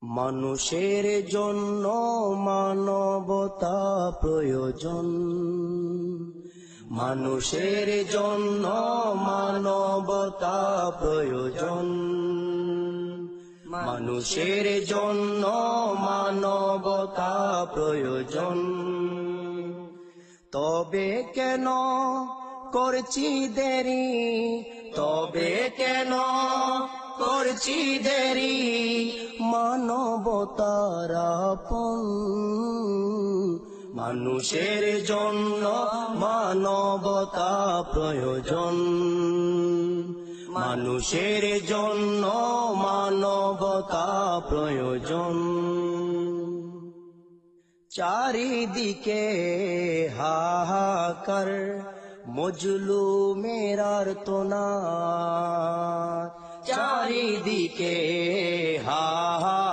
মানুষের জন্য মানবতা প্রয়োজন, মানুষের জন্য মানবতা প্রয়োজন, মানুষের জন্য মানবতা প্রয়োজন। তবে কেন করছি দেরি, তবে কেন করছি দেরি, মানবতার আপন। মানুষের জন্য মানবতা প্রয়োজন, মানুষের জন্য মানবতা প্রয়োজন। চারিদিকে হাহাকার, মজলুমের আর্তনাদ, চারিদিকে হাহাকার।